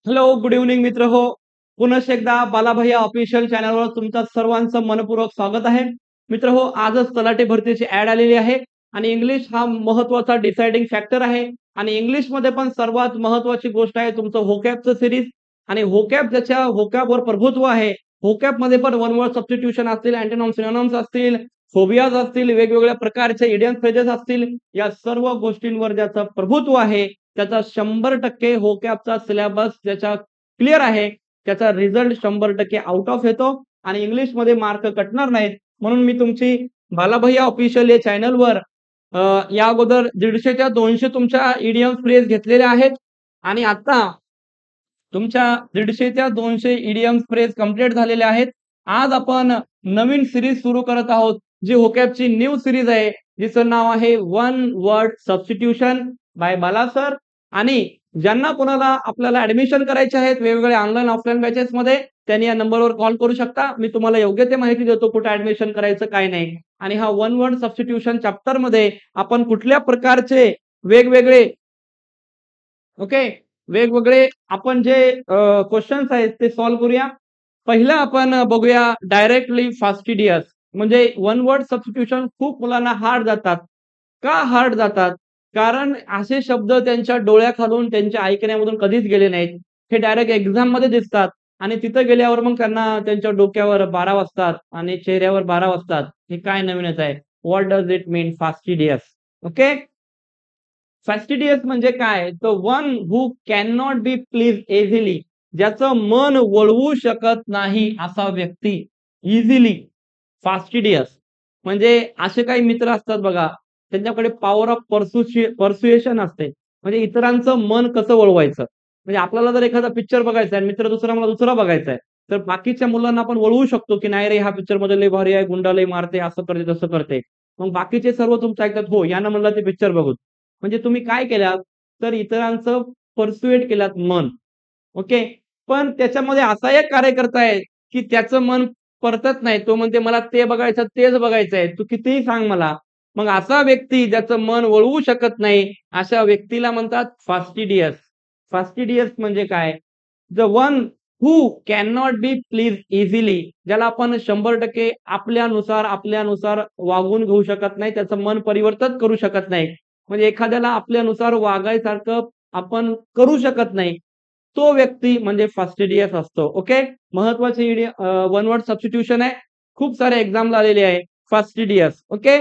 Hello, good evening मित्र हो. पुनश्च एकदा बालाभैया ऑफिशियल चॅनलवर तुमचं सर्वांचं मनपूर्वक स्वागत आहे. मित्र हो, आजच तलाठी भरतीची ॲड आलेली आहे आणि इंग्लिश हा महत्त्वाचा डिसायडिंग फॅक्टर आहे आणि इंग्लिशमध्ये पण सर्वात महत्त्वाची गोष्ट आहे तुमचं व्होकॅबचं सीरीज आणि व्होकॅब ज्याच्या व्होकॅबवर प्रभुत्व आहे. व्होकॅबमध्ये पण वन वर्ड सबस्टिट्यूशन असतील, अँटोनिम्स, सिनोनिम्स असतील, फोबियाज असतील, वेगवेगळ्या प्रकारचे इडियम फ्रेजेस असतील, या सर्व गोष्टींवर ज्याचं प्रभुत्व आहे त्याचा 100% व्होकॅबचा सिलेबस ज्याचा क्लिअर आहे, त्याचा रिझल्ट 100% आउट ऑफ येतो आणि इंग्लिशमध्ये मार्क कटणार नाहीत. म्हणून मी तुमची बालाभैया ऑफिशियल या चॅनलवर या अगोदर 150च्या 200 तुमच्या इडियम फ्रेज घेतलेल्या आहेत आणि आता तुमच्या 150च्या 200 इडियम फ्रेज कंप्लीट झालेल्या आहेत. आज आपण नवीन सीरीज सुरू करत आहोत, जी व्होकॅबची न्यू सीरीज आहे, जिचं नाव आहे वन वर्ड सबस्टिट्यूशन बाय बाला सर. आणि ज्यांना कोणाला आपल्याला ऍडमिशन करायचे आहेत वेगवेगळ्या ऑनलाईन ऑफलाईन बॅचेसमध्ये, त्यांनी या नंबरवर कॉल करू शकता. मी तुम्हाला योग्य ते माहिती देतो कुठे ऍडमिशन करायचं काय नाही. आणि हा वन वर्ड सबस्टिट्यूशन चॅप्टरमध्ये आपण कुठल्या प्रकारचे वेगवेगळे ओके वेगवेगळे आपण जे क्वेश्चन्स आहेत ते सॉल्व्ह करूया. पहिलं आपण बघूया डायरेक्टली फास्टिडियस. म्हणजे वन वर्ड सबस्टिट्यूशन खूप मुलांना हार्ड जातात. का हार्ड जातात? कारण असे शब्द त्यांच्या डोळ्याखालून त्यांच्या ऐकण्यामधून कधीच गेले नाहीत. हे डायरेक्ट एक्झाममध्ये दिसतात आणि तिथं गेल्यावर मग त्यांना त्यांच्या डोक्यावर 12 वाजतात आणि चेहऱ्यावर 12 वाजतात. हे काय नवीनच आहे. What does it mean fastidious? Okay. Fastidious म्हणजे काय? तर one who can not be please easily. ज्याचं मन वळवू शकत नाही असा व्यक्ती. Easily fastidious. म्हणजे असे काही मित्र असतात बघा, त्यांच्याकडे पॉवर ऑफ पर्सुएशन असते. म्हणजे इतरांचं मन कसं वळवायचं. म्हणजे आपल्याला जर एखादा पिक्चर बघायचा आहे, मित्र दुसरा मला दुसरा बघायचा आहे. तर बाकीच्या मुलांना आपण वळवू शकतो, की नाही रे हा पिक्चरमध्ये लय भारी आहे, गुंडा लय मारते, असं करते, तसं करते. मग बाकीचे सर्व तुमचं ऐकतात, हो यानं म्हणलं ते पिक्चर बघू. म्हणजे तुम्ही काय केलात, तर इतरांचं पर्सुएट केलात मन. ओके. पण त्याच्यामध्ये असा एक कार्यकर्ता आहे, की त्याचं मन परतत नाही. तो म्हणते मला ते बघायचं, तेच बघायचंय. तू कितीही सांग मला. मग असा व्यक्ती ज्याचं मन वळवू शकत नाही, अशा व्यक्तीला म्हणतात फास्टिडियस. फास्टिडियस म्हणजे काय? The one who can not be please easily. ज्याला आपण 100% आपल्यानुसार वागवून घेऊ शकत नाही. त्याचं मन परिवर्तन करू शकत नाही. म्हणजे एखाद्याला आपल्यानुसार वागायसारखं आपण करू शकत नाही. तो व्यक्ती म्हणजे फास्टिडियस असतो. ओके. महत्वाचे वन वर्ड सबस्टिट्यूशन आहे. खूप सारे एक्झामला आलेले आहे. फास्टिडियस. ओके.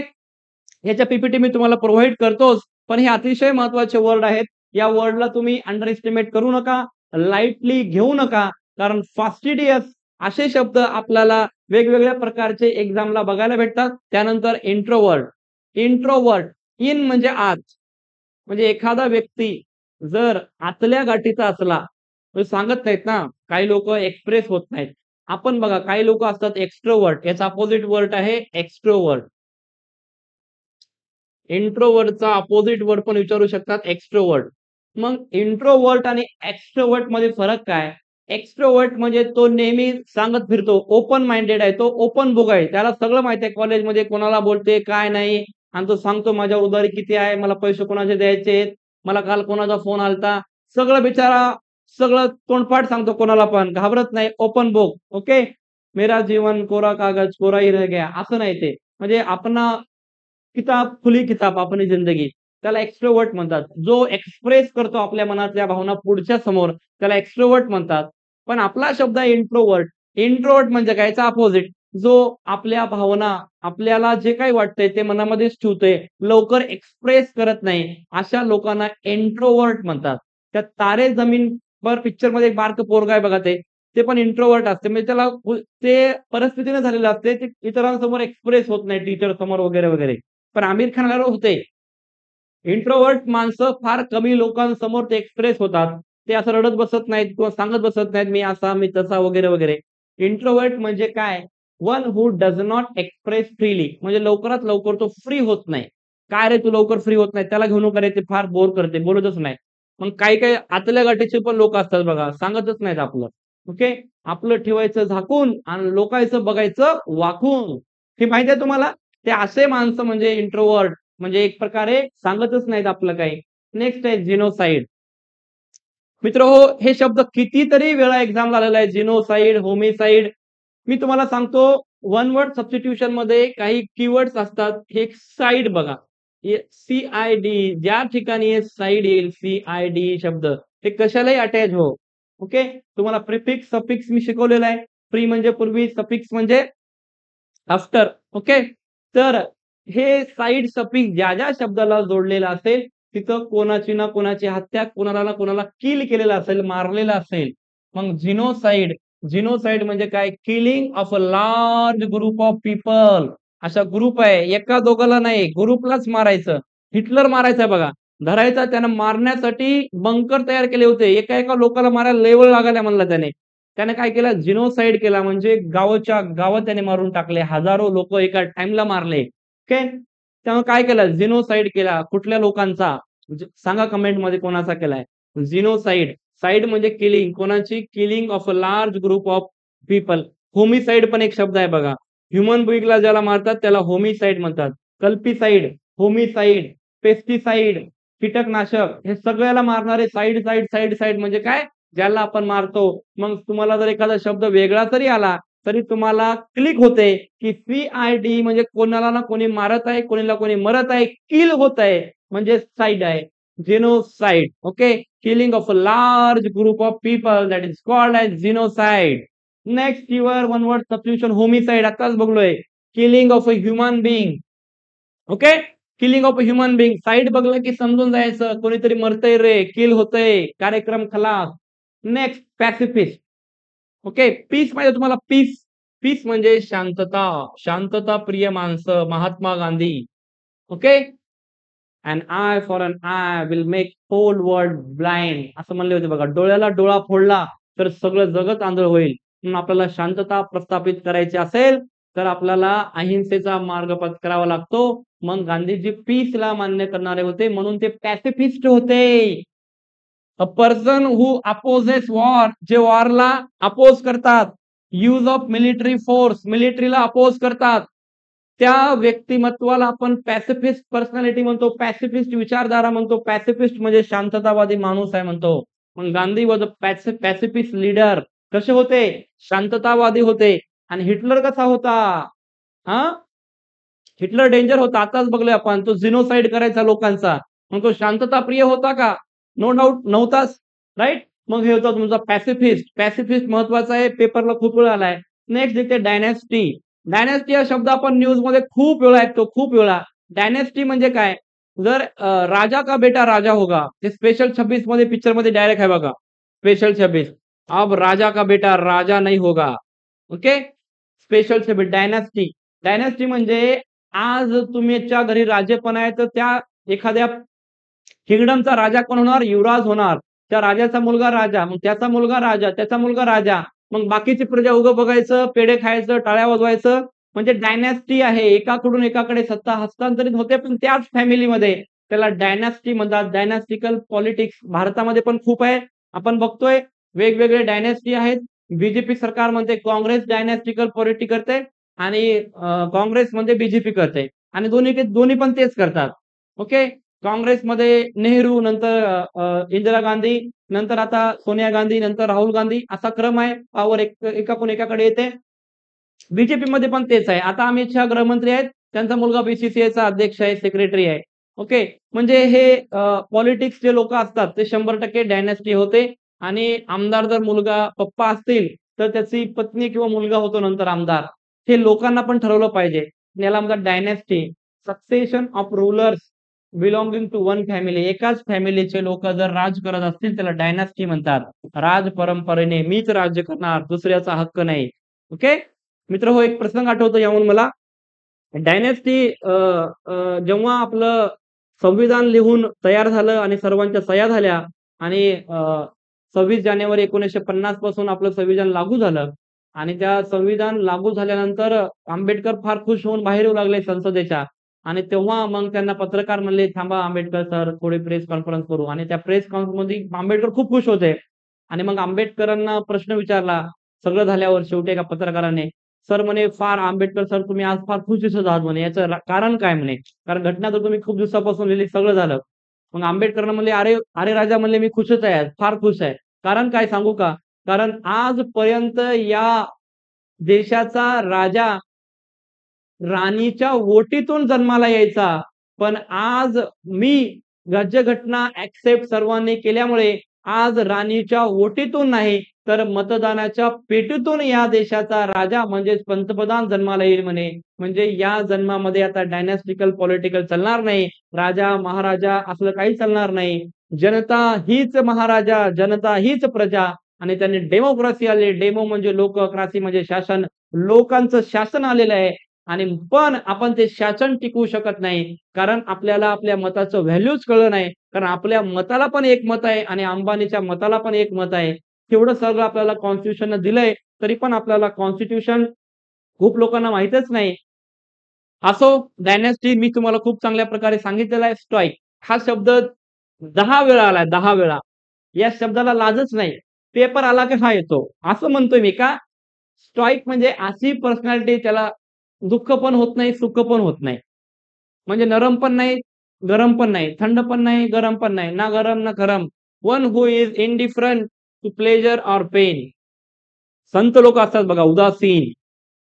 ह्याच्या पीपीटी मी तुम्हाला प्रोव्हाईड करतोच. पण हे अतिशय महत्त्वाचे वर्ड आहेत. या वर्डला तुम्ही अंडर एस्टिमेट करू नका. लाईटली घेऊ नका. कारण फास्टिडियस असे शब्द आपल्याला वेगवेगळ्या प्रकारचे एक्झामला बघायला भेटतात. त्यानंतर इंट्रोव्हर्ट. इंट्रोव्हर्ट. इन म्हणजे आत. म्हणजे एखादा व्यक्ती जर आतल्या गाठीचा असला, तर सांगत नाहीत ना, काही लोकं एक्सप्रेस होत नाहीत. आपण बघा काही लोकं असतात एक्स्ट्रोव्हर्ट. याचा अपोझिट वर्ड आहे एक्स्ट्रोव्हर्ट. इंट्रोव्हर्टचा अपोझिट वर्ड पण विचारू शकतात एक्स्ट्रोव्हर्ट. मग इंट्रोव्हर्ट आणि एक्स्ट्रोव्हर्ट मध्ये फरक काय? एक्स्ट्रोव्हर्ट म्हणजे तो नेहमी सांगत फिरतो, ओपन माइंडेड आहे, तो ओपन बुक आहे. त्याला सगळं माहिती आहे कॉलेजमध्ये कोणाला बोलते, काय नाही आणि तो सांगतो माझ्यावर उधारी किती आहे, मला पैसे कोणाचे द्यायचे आहेत, मला काल कोणाचा फोन आलता. सगळं बिचारा सगळं तोंडपाठ सांगतो कोणाला पण, घाबरत नाही, ओपन बुक. ओके. मेरा जीवन कोरा कागज कोरा ही रह गया असं नाही ते. म्हणजे आपण किताब खुली किताब अपनी जिंदगी. त्याला एक्स्ट्रोव्हर्ट म्हणतात. जो एक्सप्रेस करतो आपल्या मनातल्या भावना पुढच्या समोर त्याला एक्स्ट्रोव्हर्ट म्हणतात. पण आपला शब्द आहे इंट्रोव्हर्ट. इंट्रोव्हर्ट म्हणजे काय? याचा अपोझिट. जो आपल्या भावना, आपल्याला जे काही वाटतंय ते मनामध्येच ठेवतोय, लवकर एक्सप्रेस करत नाही, अशा लोकांना इंट्रोव्हर्ट म्हणतात. त्या तारे जमीन पर पिक्चरमध्ये एक बारकं पोरगं आहे बघा ते. ते पण इंट्रोव्हर्ट असते. म्हणजे त्याला ते परिस्थितीने झालेलं असते. ते इतरांसमोर एक्सप्रेस होत नाही टीचर समोर वगैरे, वगैरे. पण आमिर खानला होते. इंट्रोव्हर्ट माणसं फार कमी लोकांसमोर ते एक्सप्रेस होतात. ते असं रडत बसत नाहीत किंवा सांगत बसत नाहीत, मी असा, मी तसा वगैरे, वगैरे. इंट्रोव्हर्ट म्हणजे काय? One who does not express freely. म्हणजे लवकरात लवकर तो फ्री होत नाही. "काय रे तू लवकर फ्री होत नाही, त्याला घेऊ नका रे, ते फार बोर करते, बोलतच नाही." मग काही-काही आतल्या गाठीचे पण लोक असतात बघा, सांगतच नाहीत आपलं. ओके. आपलं ठेवायचं झाकून आणि लोकांचं बघायचं वाकून. हे माहिती आहे तुम्हाला? ते असे माणसं म्हणजे इंट्रोव्हर्ट. म्हणजे एक प्रकारे सांगतच नाहीत आपलं काही. नेक्स्ट आहे जिनोसाइड. मित्रहो, हे शब्द कितीतरी वेळा एक्झाम झालेला आहे. Genocide, homicide. मी तुम्हाला सांगतो वन वर्ड सबस्टिट्यूशन मध्ये काही कीवर्ड्स असतात. हे साइड बघा. सी-आय-डी ज्या ठिकाणी हे साइड येईल सी-आय-डी शब्द ते कशालाही अटॅच हो. ओके. तुम्हाला प्रिफिक्स, सफिक्स मी शिकवलेला आहे. प्री म्हणजे पूर्वी, सफिक्स म्हणजे आफ्टर. ओके. तर हे साइड सफिक्स ज्या शब्दाला जोडलेला असेल तिथं कोणाची ना कोणाची हत्या, कोणाला ना कोणाला किल केलेलं असेल, मारलेलं असेल. मग जिनोसाइड, जिनोसाइड म्हणजे काय? Killing of a large group of people. असा ग्रुप आहे, एका दोघाला नाही, ग्रुपलाच मारायचं. हिटलर मारायचा बघा. धरायचा त्यानं मारण्यासाठी बंकर तयार केले होते. एका लोकाला मारायला लेवल लागायला म्हणला त्याने. त्याने काय केलं? जिनोसाइड केला म्हणजे गावाच्या गावात त्याने मारून टाकले. हजारो लोक एका टाइमला मारले. ओके. तेव्हा काय केलं? जिनोसाइड केला. कुठल्या लोकांचा? सांगा कमेंटमध्ये कोणाचा केलाय? जिनोसाइड. साइड म्हणजे किलिंग. कोणाची? Killing of a large group of people. Homicide पण एक शब्द आहे बघा. ह्युमन बिईंगला ज्याला मारतात त्याला होमिसाइड म्हणतात. कल्पिसाइड, होमिसाइड, पेस्टिसाइड, कीटकनाशक हे सगळ्याला मारणारे साइड, साइड, साइड, साइड म्हणजे काय? ज्याला आपण मारतो. मग तुम्हाला जर एखादा शब्द वेगळा जरी आला तरी तुम्हाला क्लिक होते, की सी-आय-डी म्हणजे कोणाला ना कोणी मारत आहे, कोणाला कोणी मरत आहे, किल होत आहे म्हणजे साइड आहे. genocide. Okay, killing of a large group of people that is called as genocide. Next your one word substitution homicide आताच बघलोय. Killing of a human being. Okay. Killing of a human being. Side बघलं की समजून जायचं कोणीतरी मरतय रे, किल होतय, कार्यक्रम खलास. Next पॅसिफिस्ट. Okay. Piece माहिती तुम्हाला? पीस. पीस म्हणजे शांतता. शांतता प्रिय माणसं. Mahatma Gandhi. Okay. An eye for an eye will make whole world blind असं म्हणले होते बघा. डोळ्याला डोळा फोडला तर सगळं जगत आंधळ होईल. म्हणून आपल्याला शांतता प्रस्थापित करायची असेल तर आपल्याला अहिंसेचा मार्ग पत्करावा लागतो. मग गांधीजी पीसला मान्य करणारे होते म्हणून ते पॅसिफिस्ट होते. A person who opposes war. जे वॉरला अपोज करतात. Use of military force. मिलिटरीला अपोज करतात. त्या व्यक्तिमत्वाला आपण पॅसिफिस्ट पर्सनॅलिटी म्हणतो. पॅसिफिस्ट विचारधारा म्हणतो. पॅसिफिस्ट म्हणजे शांततावादी माणूस आहे म्हणतो. मग गांधी वॉज अ पॅसिफिस्ट लीडर. कसे होते? शांततावादी होते. आणि हिटलर कसा होता? हा. हिटलर डेंजर होता. आताच बघलोय आपण. तो जिनोसाइड करायचा लोकांचा. मग तो शांतता प्रिय होता का? नो डाऊट नव्हताच. राइट. मग हे होता तुमचा पॅसिफिस्ट. पॅसिफिस्ट महत्वाचा आहे. पेपरला खूप वेळा आलाय. नेक्स्ट इथे डायनॅस्टी. डायनॅस्टी हा शब्द आपण न्यूजमध्ये खूप वेळा ऐकतो. खूप वेळा. डायनॅस्टी म्हणजे काय? जर राजा का बेटा राजा होगा. ते स्पेशल 26 मध्ये पिक्चर मध्ये डायरेक्ट आहे बघा. स्पेशल 26. अब राजा का बेटा राजा नहीं होगा. ओके. स्पेशल 26 डायनॅस्टी. डायनॅस्टी म्हणजे आज तुमच्या घरी राजेपण आहे तर त्या एखाद्या किंगडमचा राजा कोण होणार? युवराज होणार. त्या राजाचा मुलगा राजा, मग त्याचा मुलगा राजा, त्याचा मुलगा राजा. मग बाकीची प्रजा उभं बघायचं, पेढे खायचं, टाळ्या वाजवायचं. म्हणजे डायनॅस्टी आहे. एकाकडून एकाकडे सत्ता हस्तांतरित होते पण त्याच फॅमिलीमध्ये. त्याला डायनॅस्टी म्हणतात. डायनॅस्टिकल पॉलिटिक्स भारतामध्ये पण खूप आहे. आपण बघतोय वेगवेगळे डायनॅस्टी आहेत. बीजेपी सरकार म्हणते काँग्रेस डायनॅस्टिकल पॉलिटिक्स करते आणि काँग्रेस म्हणते बीजेपी करते आणि दोन्ही पण तेच करतात. ओके. काँग्रेसमध्ये नेहरू, नंतर इंदिरा गांधी, नंतर आता सोनिया गांधी, नंतर राहुल गांधी असा क्रम आहे. पॉवर एकाकडून एकाकडे येते. बीजेपीमध्ये पण तेच आहे. आता अमित शहा गृहमंत्री आहेत. त्यांचा मुलगा बीसीसीआयचा अध्यक्ष आहे, सेक्रेटरी आहे. ओके. म्हणजे हे पॉलिटिक्स जे लोक असतात ते 100% डायनॅस्टी होते आणि आमदार जर मुलगा पप्पा असतील तर त्याची पत्नी किंवा मुलगा होतो नंतर आमदार. हे लोकांना पण ठरवलं पाहिजे. याला म्हणतात dynasty. Succession of rulers belonging to one family. एकाच फॅमिलीचे लोक जर राज करत असतील त्याला डायनॅस्टी म्हणतात. राज परंपरेने मीच राज्य करणार, दुसऱ्याचा हक्क नाही. ओके. मित्र हो, एक प्रसंग आठवतो याहून मला. डायनॅस्टी जेव्हा आपलं संविधान लिहून तयार झालं आणि सर्वांच्या सह्या झाल्या आणि 26 जानेवारी 1950 पासून आपलं संविधान लागू झालं आणि त्या संविधान लागू झाल्यानंतर आंबेडकर फार खुश होऊन बाहेर येऊ लागले संसदेच्या आणि तेव्हा मग त्यांना पत्रकार म्हणले, "थांबा आंबेडकर सर, थोडी प्रेस कॉन्फरन्स करू." आणि त्या प्रेस कॉन्फरन्समध्ये आंबेडकर खूप खुश होते आणि मग आंबेडकरांना प्रश्न विचारला. सगळं झाल्यावर शेवटी एका पत्रकाराने, सर म्हणे, "फार आंबेडकर सर तुम्ही आज फार खुश दिसत आहात म्हणे. याचं कारण काय?" म्हणे. "कारण घटना तर तुम्ही खूप दिवसापासून लिहिली, सगळं झालं." मग आंबेडकरांना म्हणले, "अरे, अरे राजा," म्हणले, "मी खुशच आहे, फार खुश आहे." कारण काय सांगू का? कारण आजपर्यंत या देशाचा राजा राणीच्या ओटीतून जन्माला यायचा. पण आज मी राज्यघटना ॲक्सेप्ट सर्वांनी केल्यामुळे आज राणीच्या ओटीतून नाही, तर मतदानाच्या पेटीतून या देशाचा राजा म्हणजेच पंतप्रधान जन्माला येईल म्हणे. म्हणजे या जन्मामध्ये आता डायनॅस्टिकल पॉलिटिकल चालणार नाही. राजा, महाराजा असलं काही चालणार नाही. जनता हीच महाराजा, जनता हीच प्रजा आणि त्यांनी डेमोक्रेसी आली. डेमो म्हणजे लोक, क्रासी म्हणजे शासन. लोकांचं शासन आलेलं आहे. आणि पण आपण ते शासन टिकवू शकत नाही. कारण आपल्याला आपल्या मताचं व्हॅल्यूच कळलं नाही. कारण आपल्या मताला पण एक मत आहे आणि अंबानीच्या मताला पण एक मत आहे. तेवढं सगळं आपल्याला कॉन्स्टिट्यूशननं दिलंय, तरी पण आपल्याला कॉन्स्टिट्यूशन खूप लोकांना माहीतच नाही. असो, डायनॅस्टी मी तुम्हाला खूप चांगल्या प्रकारे सांगितलेला आहे. स्टॉईक हा शब्द 10 वेळा आलाय, 10 वेळा. या शब्दाला लाजच नाही. पेपर आला की हा येतो. असं म्हणतोय मी का? स्टॉईक म्हणजे अशी पर्सनॅलिटी त्याला दुःख पण होत नाही, सुख पण होत नाही. म्हणजे नरम पण नाही, गरम पण नाही, थंड पण नाही, गरम पण नाही. ना गरम ना गरम. One who is indifferent to pleasure or pain. संत लोकं असतात बघा, उदासीन.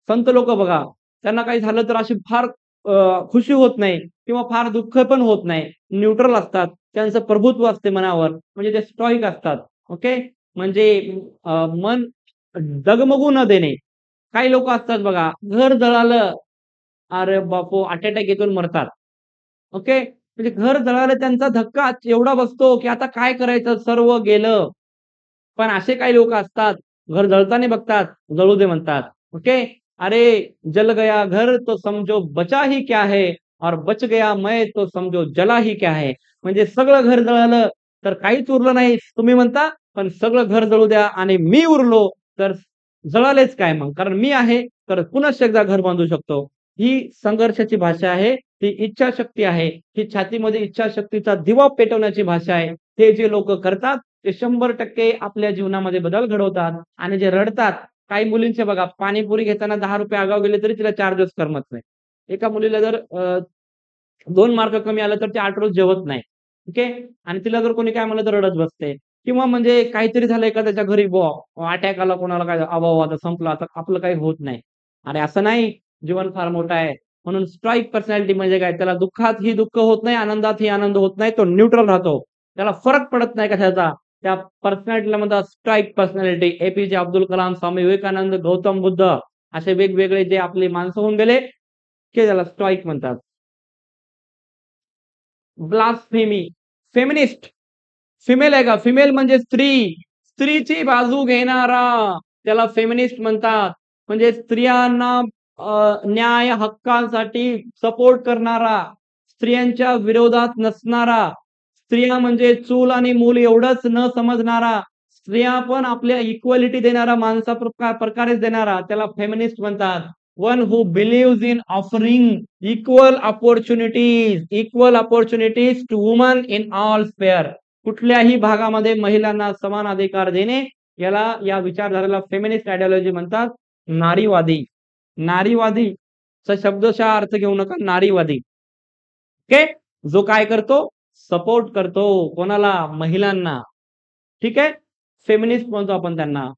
संत लोकं बघा, त्यांना काही झालं तर अशी फार खुशी होत नाही किंवा फार दुःख पण होत नाही. न्यूट्रल असतात. त्यांचं प्रभुत्व असते मनावर. म्हणजे ते स्टॉईक असतात. ओके. म्हणजे मन डगमगू न देणे. काही लोकं असतात बघा, घर जळालं, अरे बापो! हार्ट अटॅक येऊन मरतात. ओके. म्हणजे घर जळालं त्यांचा धक्का एवढा बसतो, की आता काय करायचं? सर्व गेलं. पण असे काही लोक असतात, घर जळताना बघतात, जळू दे म्हणतात. ओके. अरे जल गया घर तो समझो बचा ही क्या है और बच गया मैं तो समझो जला ही क्या है. म्हणजे सगळं घर जळालं तर काहीच उरलं नाही तुम्ही म्हणता, पण सगळं घर जळू द्या आणि मी उरलो तर जळालेच काय मग? कारण मी आहे तर पुन्हा एकदा घर बांधू शकतो. ही संघर्षाची भाषा आहे, ही इच्छाशक्ती आहे. ही छातीमध्ये इच्छाशक्तीचा दिवा पेटवण्याची भाषा आहे. हे जे लोकं करतात ते 100% आपल्या जीवनामध्ये बदल घडवतात आणि जे रडतात, काही मुलींचे बघा पाणीपुरी घेताना ₹10 आगाऊ गेले तरी तिला 4 दिवस करमत नाही. एका मुलीला जर 2 मार्क कमी आले तर ती 8 रोज जेवत नाही. ठीक आहे. आणि तिला जर कोणी काय म्हणलं तर रडत बसते. किंवा म्हणजे काहीतरी झालं एखाद्याच्या घरी बुवा अटॅक आला कोणाला काय अबाव आता संपलं आता आपलं काही होत नाही. अरे असं नाही, जीवन फार मोठं आहे. म्हणून स्ट्राईक पर्सनॅलिटी म्हणजे काय? त्याला दुःखातही दुःख होत नाही, आनंदातही आनंद होत नाही. तो न्यूट्रल राहतो. त्याला फरक पडत नाही कशाचा. त्या पर्सनॅलिटीला म्हणतात स्ट्राईक पर्सनॅलिटी. ए-पी-जे अब्दुल कलाम, स्वामी विवेकानंद, गौतम बुद्ध असे वेगवेगळे जे आपली माणसं होऊन गेले, ते त्याला स्ट्राईक म्हणतात. ब्लास्फेमी, फेमिनिस्ट, फिमेल आहे का? फिमेल म्हणजे स्त्री. स्त्रीची बाजू घेणारा त्याला फेमिनिस्ट म्हणतात. म्हणजे स्त्रियांना न्याय हक्कांसाठी सपोर्ट करणारा, स्त्रियांच्या विरोधात नसणारा, स्त्रिया म्हणजे चूल आणि मूल एवढंच न समजणारा, स्त्रिया पण आपल्या इक्वालिटी देणारा माणसा प्रकारेच देणारा त्याला फेमिनिस्ट म्हणतात. One who believes in offering equal opportunities to woman in all sphere. कुठल्याही भागामध्ये महिलांना समान अधिकार देणे याला या विचारधारेला फेमिनिस्ट आयडिओलॉजी म्हणतात. नारीवादी. नारीवादीचा शब्दशः अर्थ घेऊ नका. नारीवादी. ओके. जो काय करतो? सपोर्ट करतो. कोणाला? महिलांना. ठीक आहे. फेमिनिस्ट म्हणतो आपण त्यांना.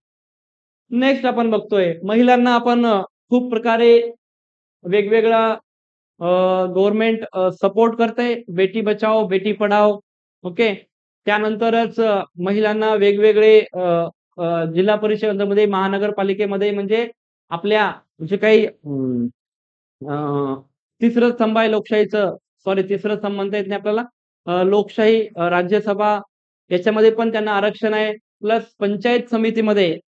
नेक्स्ट आपण बघतोय महिलांना आपण खूप प्रकारे वेगवेगळा गव्हर्नमेंट सपोर्ट करते. बेटी बचाओ, बेटी पढाओ. ओके. त्यानंतरच महिलांना वेगवेगळे जिल्हा परिषदेमध्ये, महानगरपालिकेमध्ये म्हणजे आपल्या जे काही तिसरं स्तंभ आहे लोकशाहीचं. सॉरी तिसरं स्तंभ म्हणता येत नाही आपल्याला. लोकशाही, राज्यसभा याच्यामध्ये पण त्यांना आरक्षण आहे. प्लस पंचायत समितीमध्ये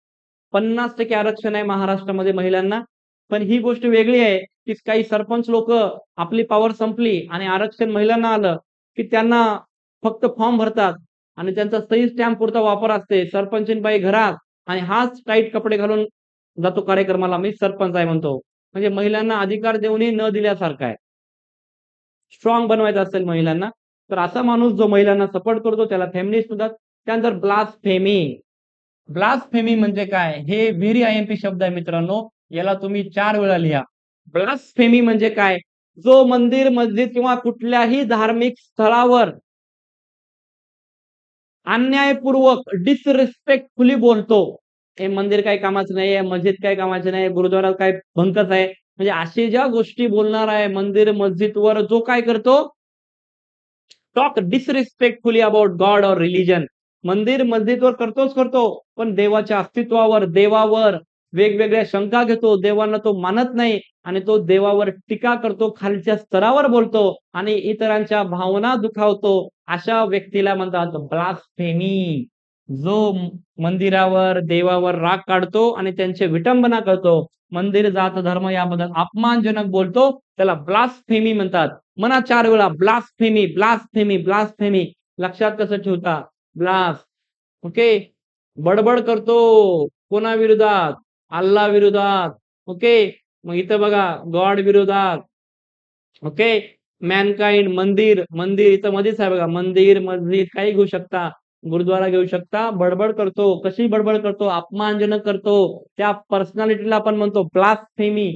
50% आरक्षण आहे महाराष्ट्रामध्ये महिलांना. पण ही गोष्ट वेगळी आहे, की काही सरपंच लोकं आपली पॉवर संपली आणि आरक्षण महिलांना आलं, की त्यांना फक्त फॉर्म भरतात आणि त्यांचा सही स्टॅम्प पुरता वापर असते. सरपंचीन बाई घरात आणि हाच टाईट कपडे घालून जातो कार्यक्रमाला. मी सरपंच आहे म्हणतो. म्हणजे महिलांना अधिकार देऊनही न दिल्यासारखं आहे. स्ट्रॉंग बनवायचं असेल महिलांना, तर असा माणूस जो महिलांना सपोर्ट करतो त्याला फेमिनिस्ट म्हणतात. त्यानंतर ब्लास्फेमी. ब्लास्फेमी म्हणजे काय? हे व्हेरी आय-एम-पी शब्द आहे मित्रांनो. याला तुम्ही 4 वेळा लिहा. ब्लास्फेमी म्हणजे काय? जो मंदिर, मस्जिद किंवा कुठल्याही धार्मिक स्थळावर अन्यायपूर्वक डिसरिस्पेक्टफुली बोलतो. हे मंदिर काही कामाचं नाहीये, मस्जिद काही कामाची नाही, गुरुद्वारा काय भंकच आहे. म्हणजे अशी ज्या गोष्टी बोलणार आहे मंदिर मस्जिदवर जो काय करतो टॉक डिसरिस्पेक्टफुली अबाउट गॉड और रिलिजन. मंदिर मस्जिदवर करतोच करतो, पण देवाच्या अस्तित्वावर, देवावर वेगवेगळ्या शंका घेतो. देवांना तो मानत नाही आणि तो देवावर टीका करतो, खालच्या स्तरावर बोलतो आणि इतरांच्या भावना दुखावतो. अशा व्यक्तीला म्हणतात ब्लास्फेमी. जो मंदिरावर, देवावर राग काढतो आणि त्यांची विटंबना करतो. मंदिर, जात, धर्म याबद्दल अपमानजनक बोलतो, त्याला ब्लास्फेमी म्हणतात. म्हणा 4 वेळा ब्लास्फेमी, ब्लास्फेमी, ब्लास्फेमी. लक्षात कसं ठेवता? ब्लास ओके. बडबड करतो. कोणाविरोधात? अल्ला विरोधात. ओके. मग इथं बघा गॉड विरोधात. ओके. मॅनकाइंड मंदिर, मंदिर इथं मध्येच आहे बघा. मंदिर, मस्जिद काही घेऊ शकता. गुरुद्वारा घेऊ शकता. बडबड करतो. कशी बडबड करतो? अपमानजनक करतो. त्या पर्सनॅलिटीला आपण म्हणतो ब्लास्फेमी.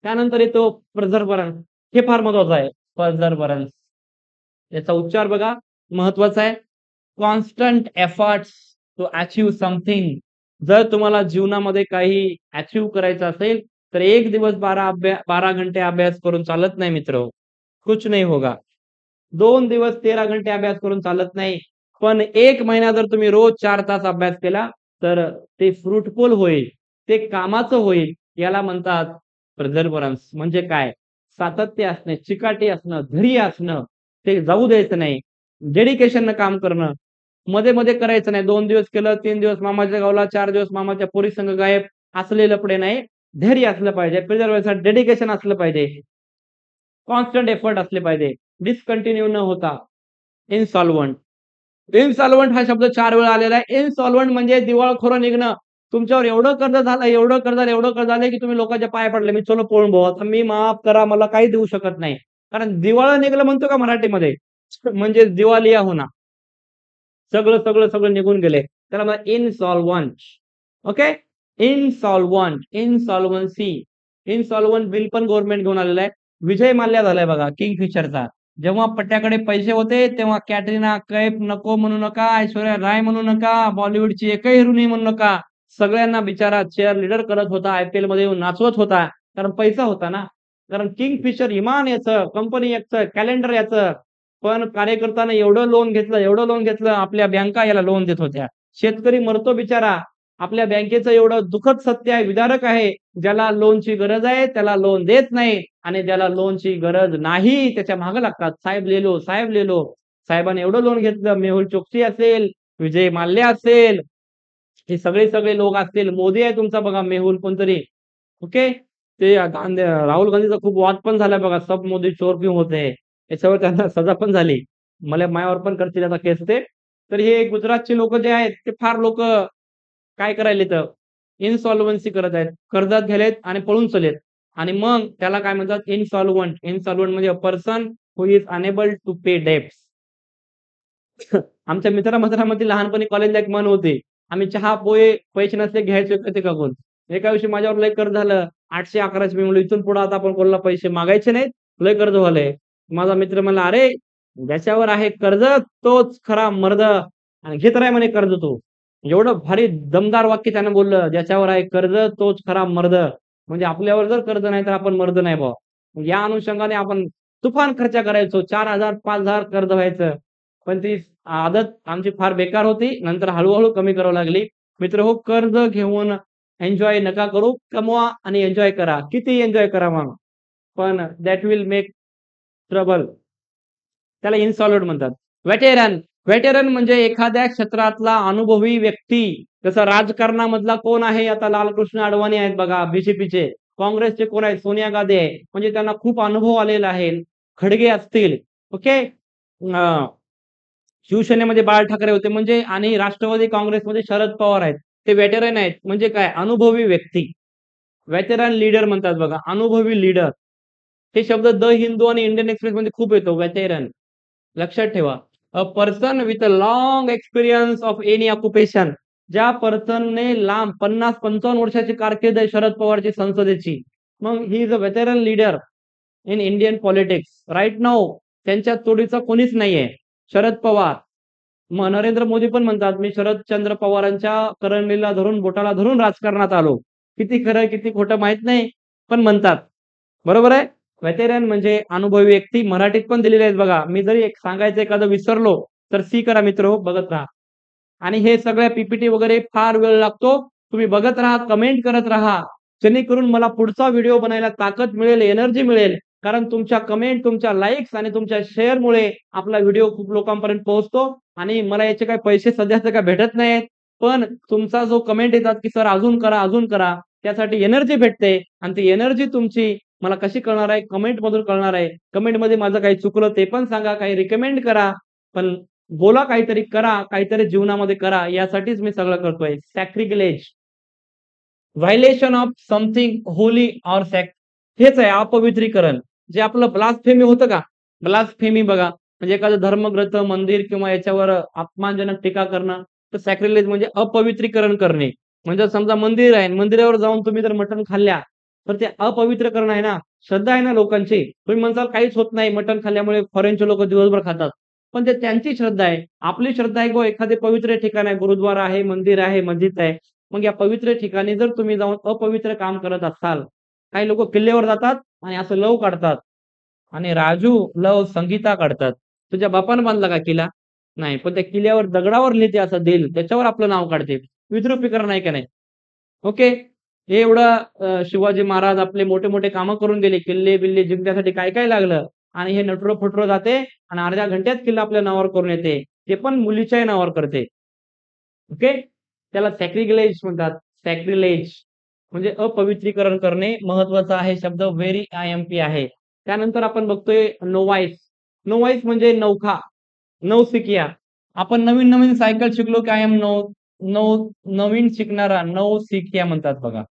त्यानंतर येतो प्रेझरबरन्स. हे फार महत्वाचं आहे. प्रेझरबरन्स. याचा उच्चार बघा महत्वाचा आहे. Constant efforts to achieve something. जर तुम्हाला जीवनामध्ये काही अचीव्ह करायचं असेल तर 1 दिवस 12 घंटे अभ्यास करून चालत नाही मित्र. कुछ नहीं होगा. 2 दिवस 13 घंटे अभ्यास करून चालत नाही. पण 1 महिना जर तुम्ही रोज 4 तास अभ्यास केला तर ते फ्रुटफुल होईल. ते कामाचं होईल. याला म्हणतात परसेव्हरन्स. म्हणजे काय? सातत्य असणे, चिकाटी असणं, धैर्य असणं, ते जाऊ द्यायचं नाही. डेडिकेशननं काम करणं. मध्ये-मध्ये करायचं नाही. 2 दिवस केलं, 3 दिवस मामाच्या गावाला, 4 दिवस मामाच्या पोरीसंग गायब. असले लफडे नाही. धैर्य असलं पाहिजे. प्रिझर्व्हेशन, डेडिकेशन असलं पाहिजे. कॉन्स्टंट एफर्ट असले पाहिजे. डिस्कंटिन्यू न होता. इन्सॉल्व्हंट. इन्सॉल्व्हंट हा शब्द 4 वेळा आलेला आहे. इन्सॉल्व्हंट म्हणजे दिवाळखोरं निघणं. तुमच्यावर एवढं कर्ज झालं, एवढं कर्ज झालं, एवढं कर्ज झालं, की तुम्ही लोकांच्या पाया पडले. मी चलो पळून भाऊ. आता मी माफ करा, मला काही देऊ शकत नाही. कारण दिवाळं निघलं म्हणतो का मराठीमध्ये? म्हणजे दिवालिया होणं. सगळं निघून गेले. त्याला म्हणतात इन्सॉल्व्हंट. ओके. इन्सॉल्व्हंट, इन्सॉल्व्हन्सी. इन्सॉल्व्हंट बिल पण गव्हर्नमेंट घेऊन आलेलं आहे. विजय माल्या झालाय बघा किंगफिशरचा. जेव्हा पट्ट्याकडे पैसे होते तेव्हा कॅटरीना कैफ नको म्हणू नका, ऐश्वर्या राय म्हणू नका, बॉलिवूडची एकही हिरोईन म्हणू नका. सगळ्यांना बिचारा चेअर लीडर करत होता, आयपीएल मध्ये येऊन नाचवत होता. कारण पैसा होता ना. कारण किंगफिशर इमान याचं, कंपनी याचं, कॅलेंडर याचं. पण कार्यकर्त्याने एवढं लोन घेतलं, एवढं लोन घेतलं, आपल्या बँका याला लोन देत होत्या. शेतकरी मरतो बिचारा. आपल्या बँकेचं एवढं दुःखद सत्य आहे, विदारक आहे. ज्याला लोनची गरज आहे त्याला लोन देत नाही आणि ज्याला लोनची गरज नाही त्याच्या मागे लागतात. साहेब ले साहेब ले साहेबांनी एवढं लोन घेतलं. मेहुल चोक्सी असेल, विजय माल्या असेल, हे सगळे लोक असतील. मोदी आहे तुमचा बघा, मेहुल कोणतरी. ओके. ते राहुल गांधीचा खूप वाद पण झाला बघा. सब मोदी चोर क्यों होते हैं? याच्यावर त्यांना सजा पण झाली. मला मायावर पण करतील आता केस ते. तर हे गुजरातची लोक जे आहेत ते फार लोक काय करायले तर इन्सॉल्व्हन्सी करत आहेत. कर्जात गेलेत आणि पळून चलेत. आणि मग त्याला काय म्हणतात इन्सॉल्व्हंट. इन्सॉल्व्हंट म्हणजे a person who is unable to pay debts. आमच्या मित्र-मित्रांमध्ये लहानपणी कॉलेजला एक म्हण होती. आम्ही चहा, पोहे पैसे नसले घ्यायचे कधी का कोण. एका दिवशी माझ्यावर लय कर्ज झालं. 811चे मी म्हणलो इथून पुढे आता आपण कोणाला पैसे मागायचे नाहीत. लय कर्ज झालंय. माझा मित्र म्हणला, "अरे ज्याच्यावर आहे कर्ज तोच खरा मर्द आणि घेत राह म्हणे कर्ज तू." एवढं भारी दमदार वाक्य त्यानं बोललं. "ज्याच्यावर आहे कर्ज तोच खरा मर्द." म्हणजे आपल्यावर जर कर्ज नाही तर आपण मर्द नाही बुवा. या अनुषंगाने आपण तुफान खर्च करायचो. 4,000 5,000 कर्ज व्हायचं. पण ती आदत आमची फार बेकार होती. नंतर हळू कमी करावी लागली. मित्रहो, कर्ज घेऊन एन्जॉय नका करू. कमवा आणि एन्जॉय करा. किती एन्जॉय करा मग. पण दॅट विल मेक ट्रबल. त्याला इन्सॉल्व्हंट म्हणतात. व्हेटेरन. व्हेटेरन म्हणजे एखाद्या क्षेत्रातला अनुभवी व्यक्ती. जसं राजकारणामधला कोण आहे आता लालकृष्ण अडवाणी आहेत बघा बीजेपीचे. काँग्रेसचे कोण आहेत? सोनिया गांधी आहे. म्हणजे त्यांना खूप अनुभव आलेला आहे. खडगे असतील. ओके. शिवसेनेमध्ये बाळ ठाकरे होते म्हणजे आणि राष्ट्रवादी काँग्रेसमध्ये शरद पवार आहेत. ते व्हेटरन आहेत. म्हणजे काय? अनुभवी व्यक्ती. व्हेटरन लीडर म्हणतात बघा. अनुभवी लीडर. हे शब्द द हिंदू आणि इंडियन एक्सप्रेस मध्ये खूप येतो व्हेटरन. लक्षात ठेवा. A person with a long experience of any occupation. ज्या पर्सनने लांब 50-55 वर्षाची कारकीर्द आहे शरद पवारची संसदेची. मग he is a veteran leader in Indian politics. Right now त्यांच्या तोडीचा कोणीच नाहीये. शरद पवार. नरेंद्र मोदी पण म्हणतात, मी शरदचंद्र पवारांच्या करंगळीला धरून, बोटाला धरून राजकारणात आलो. किती खरं किती खोटं माहित नाही, पण म्हणतात. बरोबर आहे? व्हेटेरन म्हणजे अनुभवी व्यक्ती. मराठीत पण दिलेले आहेत बघा. मी जरी एक सांगायचं एखादं विसरलो, तर सी करा मित्रहो, बघत राहा. आणि हे सगळ्या पी वगैरे फार वेळ लागतो. तुम्ही बघत राहा, कमेंट करत राहा. जेणेकरून मला पुढचा व्हिडिओ बनायला ताकद मिळेल, एनर्जी मिळेल. कारण तुमच्या कमेंट, तुमच्या लाइक्स आणि तुमच्या शेअरमुळे आपला व्हिडिओ खूप लोकांपर्यंत पोहोचतो आणि मला याचे काही पैसे सध्या तर काय भेटत नाहीत. पण तुमचा जो कमेंट येतात, की "सर अजून करा, अजून करा." त्यासाठी एनर्जी भेटते आणि ती एनर्जी तुमची मला कशी कळणार आहे? कमेंटमधून कळणार आहे. कमेंटमध्ये माझं काही चुकलं ते पण सांगा, काही रिकमेंड करा. पण बोला काहीतरी, करा काहीतरी जीवनामध्ये करा. यासाठीच मी सगळं करतोय. Sacrilege, violation of something holy or हेच आहे अपवित्रीकरण. जे आपलं ब्लास्फेमी होतं का? ब्लास्फेमी बघा, म्हणजे एखादं धर्मग्रंथ, मंदिर किंवा याच्यावर अपमानजनक टीका करणं. तर सॅक्रिलेज म्हणजे अपवित्रीकरण करणे. म्हणजे समजा मंदिर आहे, मंदिरावर जाऊन तुम्ही जर मटण खाल्ल्या, तर ते अपवित्रीकरण आहे ना. श्रद्धा आहे ना लोकांची. तुम्ही म्हणसाल काहीच होत नाही मटण खाल्ल्यामुळे, फॉरेनचे लोकं दिवसभर खातात. पण ते त्यांची श्रद्धा आहे. आपली श्रद्धा आहे की एखादे पवित्र ठिकाण आहे, गुरुद्वारा आहे, मंदिर आहे, मस्जिद आहे. मग या पवित्र ठिकाणी जर तुम्ही जाऊन अपवित्र काम करत असाल, काही लोकं किल्ल्यावर जातात आणि असं लव काढतात आणि राजू लव संगीता काढतात. तुझ्या बापानं बांधला का किल्ला? नाही. पण त्या किल्ल्यावर दगडावर लिहिते असं दिल, त्याच्यावर आपलं नाव काढते. विद्रुपीकरण आहे का नाही? ओके. हे एवढं शिवाजी महाराज आपले मोठे-मोठे कामं करून गेले. किल्ले-बिल्ले जिंकण्यासाठी काय-काय लागलं आणि हे नटुरं-फटुरं जाते आणि अर्ध्या घंट्यात किल्ला आपल्या नावावर करून येते. ते पण मुलीच्याही नावावर करते. ओके. त्याला सॅक्रिलेज म्हणतात. सॅक्रिलेज म्हणजे अपवित्रीकरण करणे महत्वाचा आहे शब्द व्हेरी आय-एम-पी आहे. त्यानंतर आपण बघतोय नोवाईस. नोवाईस म्हणजे नवखा, नवशिकिया. आपण नवीन-नवीन सायकल शिकलो की आय एम नव नव नवीन शिकणारा, नवशिकिया म्हणतात बघा.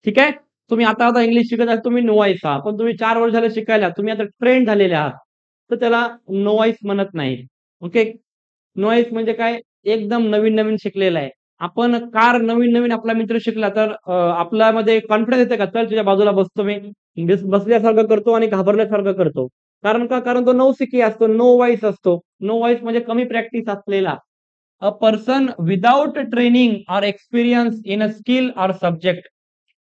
ठीक आहे? तुम्ही आता इंग्लिश शिकत आहात, तुम्ही नोवाईस आहात. पण तुम्ही 4 वर्ष झाले शिकायला, तुम्ही आता ट्रेंड झालेले आहात. तर त्याला नोवाईस म्हणत नाही. ओके. नोईस म्हणजे काय? एकदम नवीन-नवीन शिकलेला आहे. आपण कार नवीन-नवीन आपला मित्र शिकला तर आपल्यामध्ये कॉन्फिडन्स येते का? चल तुझ्या बाजूला बसतो मी. बसल्यासारखं करतो आणि घाबरल्यासारखं करतो. कारण का? कारण तो नवशिकी असतो, नो वॉईस असतो. नो वॉईस म्हणजे कमी प्रॅक्टिस असलेला. A person without training or experience in a skill or subject.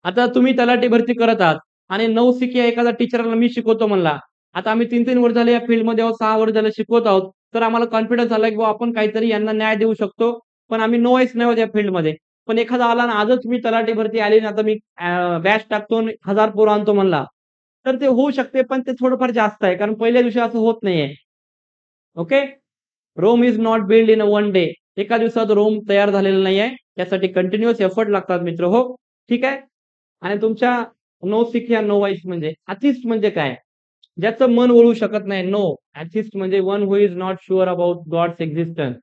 आता तुम्ही तलाठी भरती करत आहात आणि नवशिक्या एखादा टीचरला मी शिकवतो म्हणला. आता आम्ही 3-3 वर्ष झाले या फील्डमध्ये आहोत, 6 वर्ष झाले शिकवत आहोत. तर आम्हाला कॉन्फिडन्स आला, की बुवा आपण काहीतरी यांना न्याय देऊ शकतो. पण आम्ही नोवाईस नाही आहोत या फील्डमध्ये. पण एखादा आला आणि आजच मी तलाठी भरती आली आणि आता मी बॅच टाकतो आणि 1000 पोरं आणतो म्हणला. तर ते होऊ शकते, पण ते थोडंफार जास्त आहे. कारण पहिल्या दिवशी असं होत नाहीये. Okay. Rome is not build in a one day. एका दिवसात रोम तयार झालेलं नाहीये. त्यासाठी कंटिन्युअस एफर्ट लागतात मित्रहो. ठीक आहे? आणि तुमच्या नो सिक या नो वाईस म्हणजे अथिस्ट म्हणजे काय? ज्याचं मन वळू शकत नाही. नो अथिस्ट म्हणजे one who is not sure about God's existence.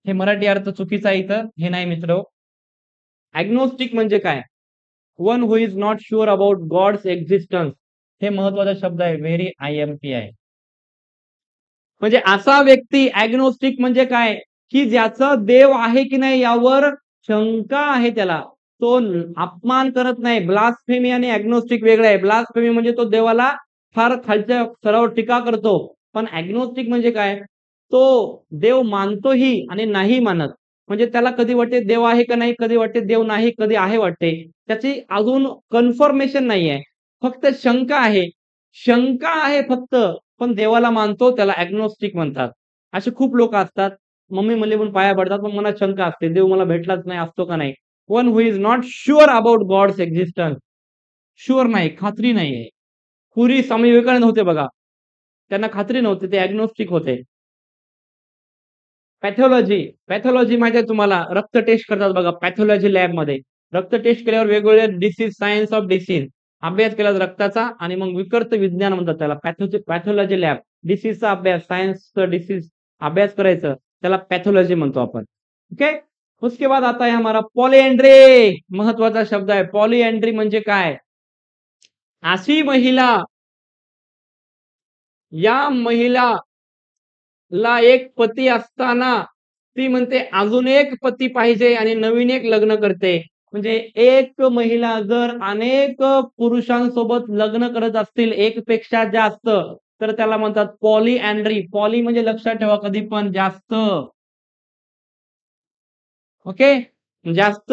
हे मराठी अर्थ चुकीचा आहे इथं. हे नाही मित्र. ॲग्नोस्टिक म्हणजे काय? One who is not sure about God's existence. हे महत्वाचा शब्द आहे. व्हेरी आय-एम-पी आहे. म्हणजे असा व्यक्ती ॲग्नोस्टिक म्हणजे काय? की ज्याचं देव आहे की नाही यावर शंका आहे त्याला. तो अपमान करत नाही. ब्लास्फेमी आणि ॲग्नोस्टिक वेगळं आहे. ब्लास्फेमी म्हणजे तो देवाला फार खालच्या स्तरावर टीका करतो. पण ॲग्नोस्टिक म्हणजे काय? तो देव मानतोही आणि नाही मानत. म्हणजे त्याला कधी वाटते देव आहे का नाही, कधी वाटते देव नाही, कधी आहे वाटते. त्याची अजून कन्फर्मेशन नाहीये. फक्त शंका आहे. शंका आहे फक्त. पण देवाला मानतो त्याला ॲग्नोस्टिक म्हणतात. असे खूप लोकं असतात. मम्मी म्हणली म्हणून पाया पडतात, पण मनात शंका असते. देव मला भेटलाच नाही, असतो का नाही? One who is not sure about God's existence. Sure नाही, खात्री नाहीये. पूर्वी स्वामी विवेकानंद होते बघा. त्यांना खात्री नव्हती. ते ॲग्नोस्टिक होते. पॅथॉलॉजी. पॅथॉलॉजी माहिती आहे तुम्हाला? रक्त टेस्ट करतात बघा पॅथॉलॉजी लॅबमध्ये. रक्त टेस्ट केल्यावर वेगवेगळे डिसीज, सायन्स ऑफ डिसीज अभ्यास केला रक्ताचा आणि मग विकृत विज्ञान म्हणतात त्याला. Pathology lab. डिसीजचा अभ्यास, सायन्सचं डिसीज अभ्यास करायचं. त्याला पॅथॉलॉजी म्हणतो आपण. ओके. उसके बाद आता है हमारा पॉलिएंड्री. महत्वाचा शब्द आहे. पॉलिएंड्री म्हणजे काय? अशी महिला, या महिला ला एक पती असताना ती म्हणते अजून एक पती पाहिजे आणि नवीन एक लग्न करते. म्हणजे एक महिला जर अनेक पुरुषांसोबत लग्न करत असतील एकपेक्षा जास्त, तर त्याला म्हणतात पॉलीअँड्री. पॉली म्हणजे लक्षात ठेवा कधी पण जास्त. ओके. जास्त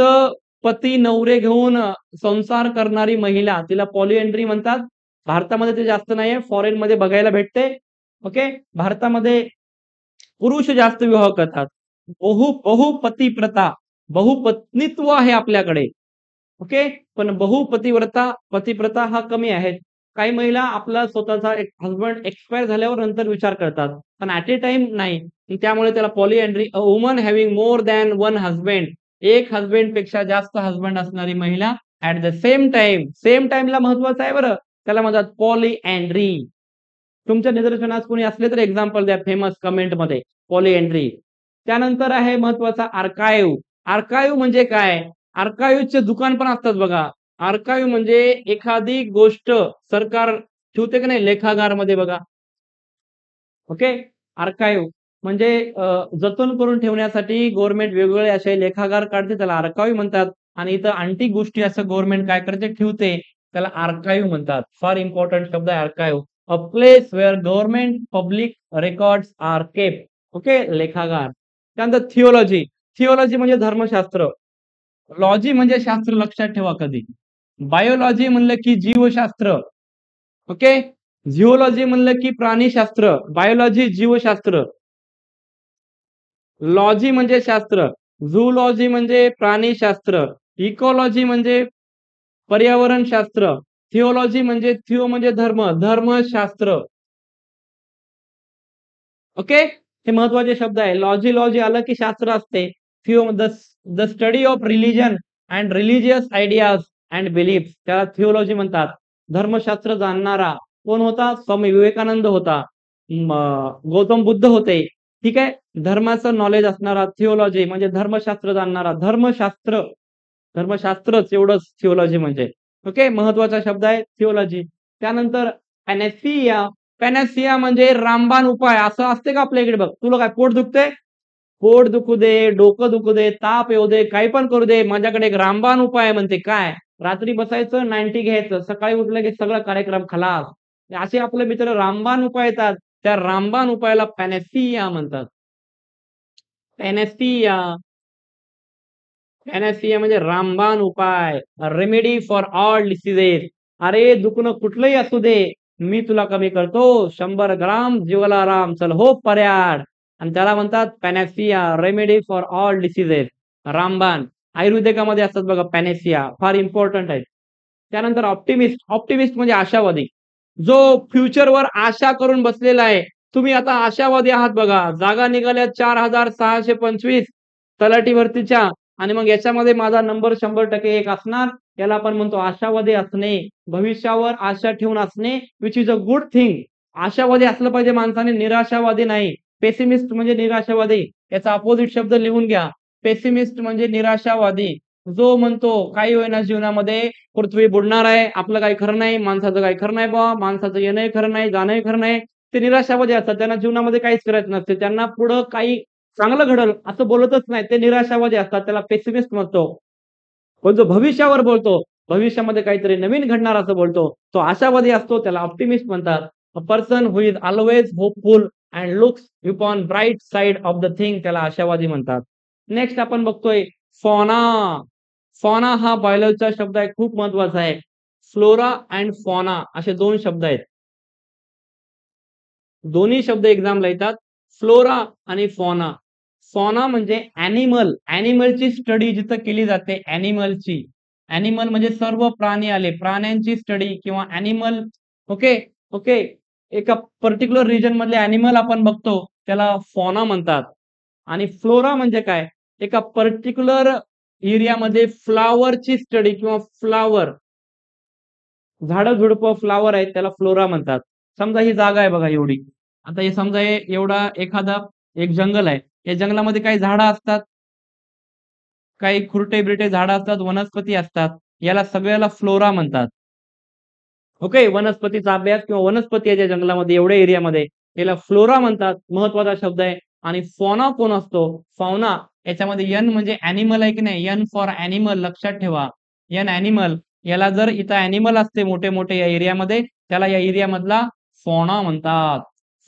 पती नवरे घेऊन संसार करणारी महिला तिला पॉलीअँड्री म्हणतात. भारतामध्ये ते जास्त नाहीये, फॉरेनमध्ये बघायला भेटते. ओके. भारतामध्ये पुरुष जास्त विवाह करतात. बहुपती प्रथा, बहुपत्नीत्व आहे आपल्याकडे. ओके. पण पतिप्रथा हा कमी आहे. काही महिला आपला स्वतःचा एक हसबंड एक्सपायर झाल्यावर नंतर विचार करतात. पण ॲट अ टाईम नाही. त्यामुळे त्याला polyandry, a woman having more than one husband. एक हसबँड पेक्षा जास्त हसबंड असणारी महिला ॲट द सेम टाईमला महत्वाचं आहे बरं. त्याला म्हणतात पॉलीअँड्री. तुमच्या निदर्शनास कोणी असले तर एक्झाम्पल द्या फेमस कमेंटमध्ये. पॉलीअँड्री. त्यानंतर आहे महत्वाचा आर्काइव्ह. आर्काइव्ह म्हणजे काय? आर्काइव्हचे दुकान पण असतात बघा. आर्काइव्ह म्हणजे एखादी गोष्ट सरकार ठेवते की नाही लेखागारमध्ये बघा. ओके. आर्काइव्ह म्हणजे जतन करून ठेवण्यासाठी गव्हर्नमेंट वेगवेगळे असे लेखागार काढते, त्याला आर्काइव्ह म्हणतात. आणि इथं अँटिक गोष्टी असं गव्हर्नमेंट काय करते ठेवते, त्याला आर्काइव्ह म्हणतात. फार इम्पॉर्टंट शब्द आहे archive. A place where government public records are kept. Okay. लेखागार. त्यानंतर थिओलॉजी. थिओलॉजी म्हणजे धर्मशास्त्र. लॉजी म्हणजे शास्त्र, लक्षात ठेवा कधी. बायोलॉजी म्हणलं की जीवशास्त्र. ओके. झिओलॉजी म्हणलं की प्राणीशास्त्र. बायोलॉजी जीवशास्त्र. लॉजी म्हणजे शास्त्र. झूलॉजी म्हणजे प्राणीशास्त्र. इकॉलॉजी म्हणजे पर्यावरण शास्त्र. थिओलॉजी म्हणजे थिओ म्हणजे धर्म, धर्मशास्त्र. ओके. हे महत्वाचे शब्द आहे. लॉजी आलं की शास्त्र असते. थिओ the study of religion and religious ideas and beliefs, त्याला थिओलॉजी म्हणतात. धर्मशास्त्र जाणणारा कोण होता? स्वामी विवेकानंद होता. गौतम बुद्ध होते. ठीक आहे. धर्माचं नॉलेज असणारा थिओलॉजी म्हणजे धर्मशास्त्र जाणणारा. धर्मशास्त्रच एवढंच थिओलॉजी म्हणजे. ओके. महत्वाचा शब्द आहे थिओलॉजी. त्यानंतर पॅनेसिया. पॅनेसिया म्हणजे रामबाण उपाय. असं असते का आपल्या इकडे? बघ, तुला काय पोट दुखते? पोट दुखू दे, डोकं दुखू दे, ताप येऊ दे, काही पण करू दे, माझ्याकडे एक रामबाण उपाय आहे म्हणते. काय? रात्री बसायचं, 90 घ्यायचं, सकाळी उठलं की सगळा कार्यक्रम खलास. असे आपले मित्र रामबाण उपाय येतात. त्या रामबाण उपायाला पॅनेसिया म्हणतात. पॅनेसिया. पॅनेसिया म्हणजे रामबाण उपाय. Remedy for all diseases. अरे दुखणं कुठलंही असू दे, मी तुला कमी करतो. 100 ग्राम जीवाला राम, चल हो पर्याड. आणि त्याला म्हणतात पॅनेसिया, रेमेडी फॉर ऑल डिसीजेस. रामबाण. आयुर्वेदिकामध्ये असतात बघा पॅनेसिया, फार इम्पॉर्टंट आहेत. त्यानंतर ऑप्टिमिस्ट. ऑप्टिमिस्ट म्हणजे आशावादी. जो फ्युचरवर आशा करून बसलेला आहे. तुम्ही आता आशावादी आहात बघा. जागा निघाल्या 4625 तलाठी भरतीच्या. आणि मग याच्यामध्ये माझा नंबर 100% एक असणार. याला आपण म्हणतो आशावादी असणे. भविष्यावर आशा ठेवून असणे, which is a good thing. आशावादी असलं पाहिजे माणसाने, निराशावादी नाही. पेसिमिस्ट म्हणजे निराशावादी. याचा अपोजिट शब्द लिहून घ्या. पेसिमिस्ट म्हणजे निराशावादी. जो म्हणतो काही होईना जीवनामध्ये पृथ्वी बुडणार आहे, आपलं काही खरं नाही, माणसाचं काही खरं नाही बा, माणसाचं येणंही खरं नाही, जाणंही खरं नाही. ते निराशावादी असतात. त्यांना जीवनामध्ये काहीच करायचं नसते. त्यांना पुढं काही चांगलं घडल असं बोलतच नाही. ते निराशावादी असतात. त्याला पेसिमिस्ट म्हणतो. पण जो भविष्यावर बोलतो, भविष्यामध्ये काहीतरी नवीन घडणार असं बोलतो, तो आशावादी असतो. त्याला ऑप्टिमिस्ट म्हणतात. अ person who is always hopeful and looks upon bright side of the thing, त्याला आशावादी म्हणतात. नेक्स्ट आपण बघतोय फॉना. फॉना हा बायोलॉजीचा शब्द आहे, खूप महत्वाचा आहे. फ्लोरा अँड फॉना असे दोन शब्द आहेत. दोन्ही शब्द एक्झामला येतात. फ्लोरा आणि फॉना. फॉना म्हणजे ॲनिमल. ॲनिमलची स्टडी जिथं केली जाते ॲनिमलची. ॲनिमल म्हणजे सर्व प्राणी आले. प्राण्यांची स्टडी किंवा ॲनिमल. ओके. ओके. एका पर्टिक्युलर रिजन मधले ॲनिमल आपण बघतो, त्याला फॉना म्हणतात. आणि फ्लोरा म्हणजे काय? एका पर्टिक्युलर एरियामध्ये फ्लॉवरची स्टडी किंवा फ्लॉवर, झाडं झुडपं फ्लॉवर आहेत त्याला फ्लोरा म्हणतात. समजा ही जागा आहे बघा एवढी. आता हे समजा हे एवढा एखादा एक जंगल आहे. या जंगलामध्ये काही झाडं असतात, काही खुरटे-बिरटे झाडं असतात, वनस्पती असतात. याला सगळ्याला फ्लोरा म्हणतात. ओके. वनस्पतीचा अभ्यास किंवा वनस्पती आहे ज्या जंगलामध्ये एवढ्या एरियामध्ये, याला फ्लोरा म्हणतात. महत्वाचा शब्द आहे. आणि फॉना कोण असतो? फौना. याच्यामध्ये एन म्हणजे ॲनिमल आहे की नाही? एन फॉर ॲनिमल, लक्षात ठेवा. An animal. याला जर इथं ॲनिमल असते मोठे-मोठे या एरियामध्ये, त्याला या एरियामधला फॉना म्हणतात.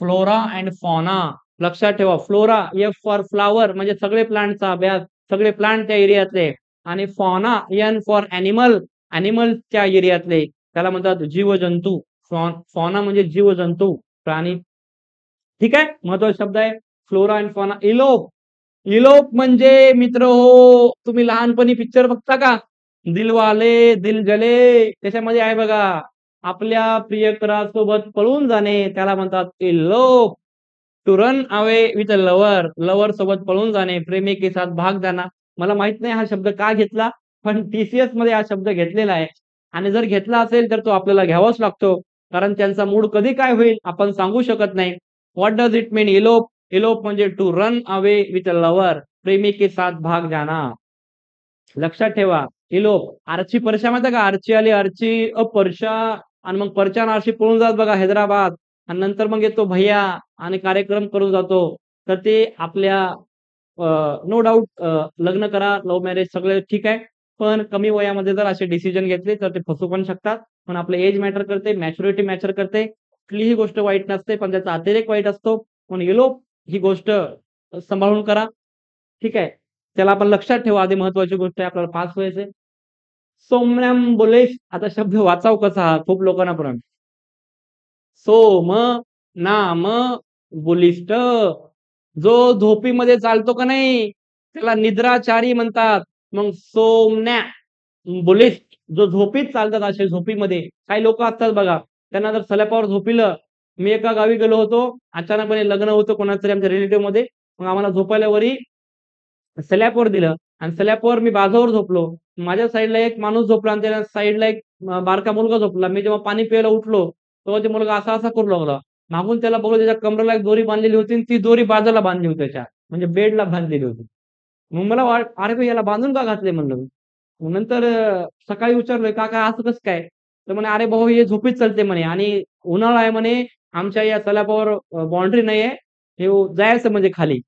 फ्लोरा अँड फॉना लक्षात ठेवा. फ्लोरा एफ फॉर फ्लावर म्हणजे सगळे प्लांटचा अभ्यास, सगळे प्लांट त्या एरियातले. आणि फॉना एन फॉर अॅनिमल, अॅनिमलच्या एरियातले, त्याला म्हणतात जीवजंतू. फॉना म्हणजे जीवजंतू, प्राणी. ठीक आहे, महत्वाचा शब्द आहे फ्लोरा अँड फॉना. इलोप, इलोप म्हणजे मित्र हो, तुम्ही लहानपणी पिक्चर बघता का, दिलवाले दिल जले, त्याच्यामध्ये आहे बघा, आपल्या प्रियकरासोबत पळून जाणे त्याला म्हणतात elope. To run away with a lover, lover सोबत पळून जाणे, प्रेमी के साथ भाग जाना. मला माहित नाही हा शब्द का घेतला, पण टीसीएस मध्ये हा शब्द घेतलेला आहे. आणि जर घेतला असेल तर तो आपल्याला घ्यावाच लागतो, कारण त्यांचा मूड कधी काय होईल आपण सांगू शकत नाही. What does it mean elope? Elope म्हणजे to run away with a lover, प्रेमी के साथ भाग जाना. लक्षात ठेवा. इलोप. आर्ची परशा माहिती का, आर्ची आली, आर्ची परशा, आणि मग परच्या आर्ची पळून जात बघा हैदराबाद, आणि नंतर मग येतो भैया आणि कार्यक्रम करून जातो. तर ते आपल्या नो डाऊट लग्न करा, लव्ह मॅरेज सगळे ठीक आहे, पण कमी वयामध्ये जर असे डिसिजन घेतले तर ते फसू पण शकतात. पण आपलं एज मॅटर करते, मॅच्युरिटी मॅटर करते. कुठलीही गोष्ट वाईट नसते, पण त्याचा अतिरेक वाईट असतो. पण इलोप ही गोष्ट सांभाळून करा. ठीक आहे, त्याला आपण लक्षात ठेवा. आधी महत्वाची गोष्ट आहे, आपल्याला पास व्हायचंय. सोमनॅम्बुलिस्ट, आता शब्द वाचाव कसा हा खूप लोकांना पण. सोम नाम बुलिस्ट, जो झोपीमध्ये चालतो का नाही त्याला निद्राचारी म्हणतात. मग सोमन्या बुलिस्ट, जो झोपीत चालतात, असे झोपीमध्ये काही लोक असतात बघा, त्यांना जर सल्यापावर झोपिलं. मी एका गावी गेलो होतो, अचानकपणे लग्न होतं कोणाचं तरी आमच्या रिलेटिव्ह मध्ये, मग आम्हाला झोपायला वरी स्लॅपवर दिलं, आणि स्लॅपवर मी बाजूवर झोपलो. माझ्या साईडला एक माणूस झोपला आणि त्याच्या साईडला एक बारका मुलगा झोपला. मी जेव्हा पाणी प्यायला उठलो तेव्हा ते मुलगा असा असा करू लागला. मागून त्याला बघलो, त्याच्या कमरेला एक दोरी बांधलेली होती आणि ती दोरी बाजूला बांधली होती, त्याच्या म्हणजे बेडला बांधलेली होती. मग मला अरे भाई याला बांधून का घातले म्हणलं मी. मग नंतर सकाळी विचारलोय का काय असं कसं काय, तर म्हणे अरे भाऊ हे झोपीत चालते म्हणे, आणि उन्हाळा आहे म्हणे, आमच्या या सलापावर बाउंड्री नाहीये, हे जायचं म्हणजे खाली.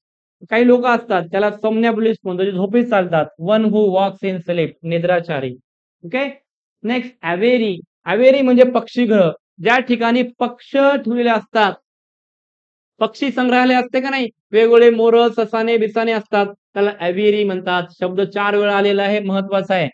काही लोक असतात त्याला somnambulist म्हणतो, जे झोपीत चालतात. One who walks in sleep, निद्राचारी. ओके. Next aviary. अवेरी म्हणजे पक्षीगृह, ज्या ठिकाणी पक्ष ठेवलेले असतात. पक्षी संग्रहालय असते का नाही, वेगवेगळे मोर, ससाने बिसाने असतात, त्याला अवेरी म्हणतात. शब्द 4 वेळा आलेला आहे, महत्वाचा आहे.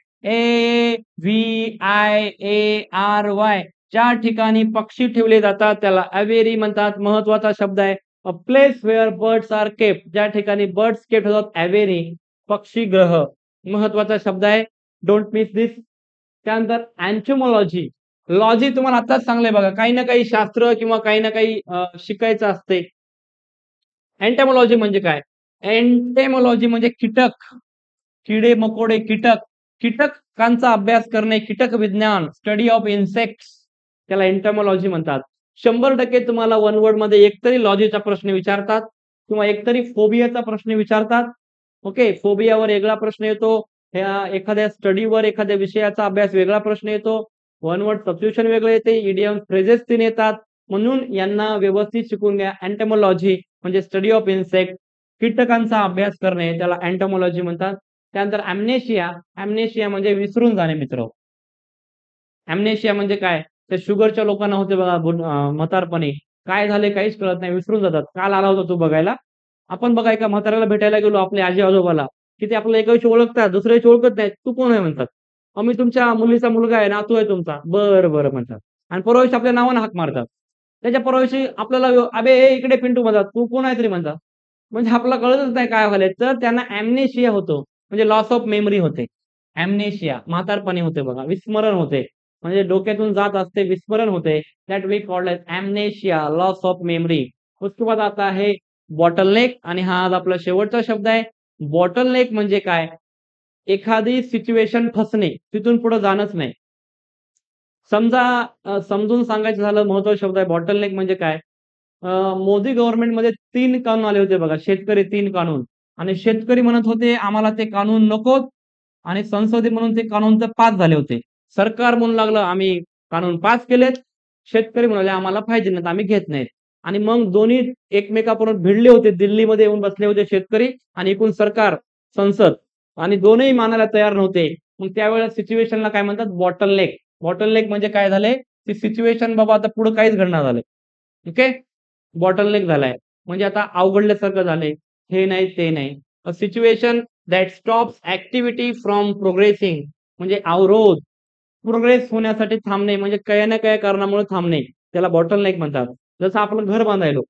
AVIARY, ज्या ठिकाणी पक्षी ठेवले जातात त्याला अवेरी म्हणतात. महत्वाचा शब्द आहे. A place where birds are kept, ज्या ठिकाणी बर्ड्स केप्ट होतात, अवेरी, पक्षीग्रह. महत्वाचा शब्द आहे, डोंट मिस दिस. त्यानंतर अँथोमॉलॉजी. लॉजी तुम्हाला आताच सांगलंय बघा, काही ना काही शास्त्र किंवा काही ना काही शिकायचं असते. एंटॅमॉलॉजी म्हणजे काय? एंटेमॉलॉजी म्हणजे कीटक, किडे मकोडे, कीटक, कीटकांचा अभ्यास करणे, कीटक विज्ञान, स्टडी ऑफ इन्सेक्ट्स, त्याला एंटॅमॉलॉजी म्हणतात. 100% तुम्हाला वन वर्ड मध्ये एकतरी लॉजीचा प्रश्न विचारतात, किंवा एकतरी फोबियाचा प्रश्न विचारतात. ओके, फोबियावर वेगळा प्रश्न येतो, एखाद्या स्टडीवर एखाद्या विषयाचा अभ्यास वेगळा प्रश्न येतो, वन वर्ड सबस्टिट्यूशन वेगळं येते, इडियम फ्रेजेस 3 येतात. म्हणून यांना व्यवस्थित शिकून घ्या. एंटॅमॉलॉजी म्हणजे स्टडी ऑफ इन्सेक्ट, कीटकांचा अभ्यास करणे, त्याला एंटॉमॉलॉजी म्हणतात. त्यानंतर अॅम्नेशिया. अॅम्नेशिया म्हणजे विसरून जाणे मित्र. अॅम्नेशिया म्हणजे काय, ते शुगरच्या लोकांना होते बघा म्हातारपणी, काय झाले काहीच कळत नाही, विसरून जातात. काल आला होता तू बघायला, आपण बघा एका म्हाताऱ्याला भेटायला गेलो, आपले आजी आजोबाला, की ते आपल्याला एका दिवशी ओळखतात, दुसऱ्या दिवशी ओळखत नाहीत. तू कोण आहे म्हणतात. मी तुमच्या मुलीचा मुलगा आहे, नातू आहे तुमचा. बरं बरं म्हणतात, आणि परवा दिवशी आपल्या नावानं हाक मारतात. त्याच्या परवा दिवशी आपल्याला अबे ए इकडे पिंटू म्हणतात, तू कोण आहे तरी म्हणतात. म्हणजे आपल्याला कळतच नाही काय व्हायलंय. तर त्यांना अॅम्नेशिया होतो, म्हणजे लॉस ऑफ मेमरी होते. अॅम्नेशिया म्हातारपणी होते बघा, विस्मरण होते, म्हणजे डोक्यातून जात असते, विस्मरण होते. That we called as amnesia, loss of memory. उसके बाद आता आहे बॉटलनेक, आणि हा आज आपला शेवटचा शब्द आहे. बॉटलनेक म्हणजे काय, एखादी सिच्युएशन फसणे, तिथून पुढे जाणंच नाही. समजा समजून सांगायचं झालं, महत्वाचा शब्द आहे बॉटलनेक म्हणजे काय. मोदी गव्हर्नमेंटमध्ये 3 कानून आले होते बघा, शेतकरी 3 कानून, आणि शेतकरी म्हणत होते आम्हाला ते कानून नकोत, आणि संसदेत म्हणून ते कानून तर पास झाले होते. सरकार म्हणू लागलं आम्ही कानून पास केलेत, शेतकरी म्हणाले आम्हाला पाहिजे नाहीत, आम्ही घेत नाहीत. आणि मग दोन्ही एकमेकापर्यंत भिडले होते, दिल्लीमध्ये येऊन बसले होते शेतकरी आणि एकूण सरकार, संसद, आणि दोनही मानायला तयार नव्हते. मग त्यावेळेस सिच्युएशनला काय म्हणतात, बॉटलनेक. बॉटलनेक म्हणजे काय झाले, ती सिच्युएशन बाबा आता पुढे काहीच घडणार झाले. ओके. बॉटलनेक झालाय. म्हणजे आता अवघडल्यासारखं झालंय. हे नाही, ते नाही. अ situation that stops activity from progressing म्हणजे अवरोध. प्रोग्रेस होण्यासाठी थांबणे म्हणजे काही ना काही कारणामुळे थांबणे. त्याला बॉटलनेक म्हणतात. जसं आपण घर बांधायलो.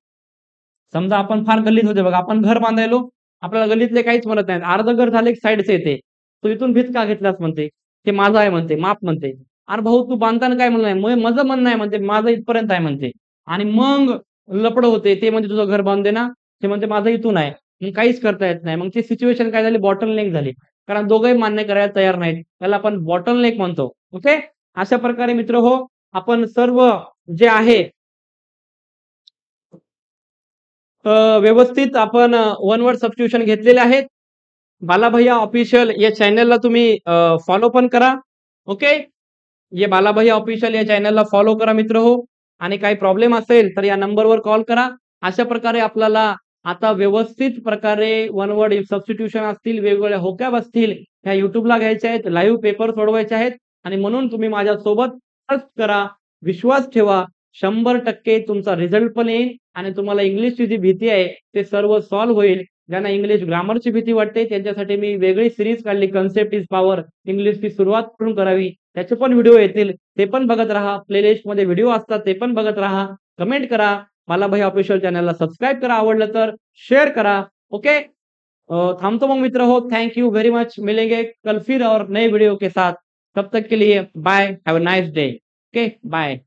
समजा आपण फार गल्लीत होते बघा. आपण घर बांधायलो. आपल्याला गल्लीतले काहीच म्हणत नाहीत. अर्धं घर झालं की साइडचं येते. "तू इथून भीत का घेतलास?" म्हणते. "ते माझं आहे" म्हणते. "माप" म्हणते. "अरे भाऊ तू बांधताना काय म्हणलं नाही?" माझं म्हणणं आहे" म्हणते. "माझं इथपर्यंत आहे" म्हणते. आणि मग लफडं होते. ते म्हणते, "तुझं घर बांधू दे ना." ते म्हणते, "माझं इथून आहे." मग काहीच करता येत नाही. मग ती सिच्युएशन काय झाली बॉटलनेक झाली. कारण दोघंही मान्य करायला तयार नाहीत. त्याला आपण बॉटलनेक म्हणतो. ओके. अशा प्रकारे मित्रहो आपण सर्व जे आहे व्यवस्थित आपण वन वर्ड सबस्टिट्यूशन घेतलेले आहेत. बालाभैया ऑफिशियल या चॅनलला तुम्ही फॉलो पण करा. ओके. ये बालाभैया ऑफिशियल या चॅनलला फॉलो करा मित्रहो. आणि काही प्रॉब्लेम असेल तर या नंबरवर कॉल करा. अशा प्रकारे आपल्याला आता व्यवस्थित प्रकारे वन वर्ड सबस्टिट्यूशन असतील, वेगवेगळ्या व्होकॅब असतील, ह्या YouTubeला घ्यायच्या आहेत. लाईव्ह पेपर सोडवायचे आहेत आणि म्हणून तुम्ही माझ्यासोबत सर्च करा, विश्वास ठेवा. 100% तुमचा रिझल्ट पण येईल आणि तुम्हाला इंग्लिशची जी भीती आहे, ते सर्व सॉल्व्ह होईल. ज्यांना इंग्लिश ग्रामरची भीती वाटते, त्यांच्यासाठी मी वेगळी सीरीज काढली, कन्सेप्ट इज पॉवर. इंग्लिशची सुरुवात कुठून करावी, त्याचे पण व्हिडिओ येतील. ते पण बघत राहा. प्लेलिस्टमध्ये व्हिडिओ असतात, ते पण बघत राहा. कमेंट करा. बालाभाई ऑफिशियल चॅनलला सबस्क्राईब करा. आवडलं तर शेअर करा. ओके. थांबतो मग मित्र हो. Thank you very much. मिलेंगे कल फिर और नए वीडियो के साथ. तब तक के लिए bye. Have a nice day. Okay. Bye.